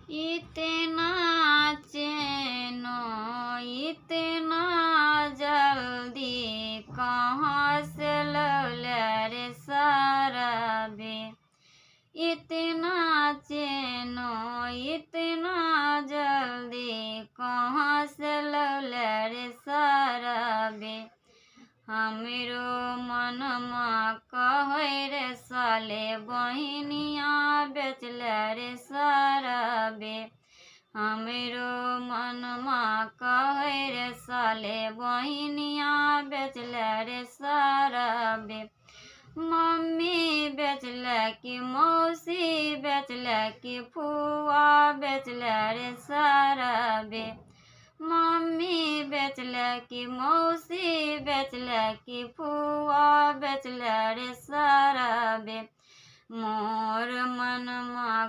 इतना चैनो इतना जल्दी कहाँ से लौले रे सरबे। इतना चैनो इतना जल्दी कहाँ से लौले रे सरबे। हमरो मनमा कहे रे साले बहिनिया बेचले रे सरबे। हमरो मनमा कहे रे साले बहिनिया बेचले रे सरबे। मम्मी बेचले कि मौसी बेचले कि फुआ बेचले रे सरबे। मम्मी बेचले कि मौसी बेचले कि फुआ बेचले रे सरबे। मोर मनमा